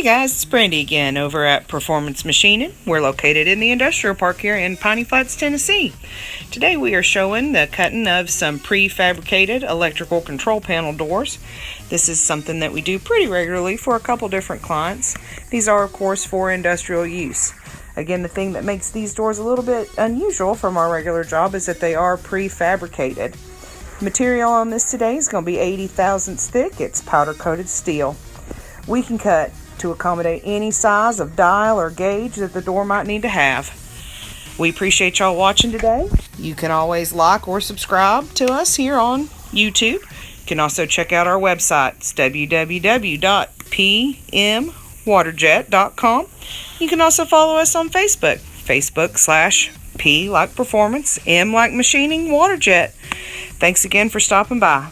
Hey guys, it's Brandy again over at Performance Machining. We're located in the industrial park here in Piney Flats, Tennessee. Today we are showing the cutting of some prefabricated electrical control panel doors. This is something that we do pretty regularly for a couple different clients. These are of course for industrial use. Again, the thing that makes these doors a little bit unusual from our regular job is that they are prefabricated. Material on this today is going to be 80 thousandths thick. It's powder coated steel. We can cut to accommodate any size of dial or gauge that the door might need to have. We appreciate y'all watching today. You can always like or subscribe to us here on YouTube. You can also check out our website. It's www.pmwaterjet.com. You can also follow us on Facebook. Facebook/P like performance, M like machining, Waterjet. Thanks again for stopping by.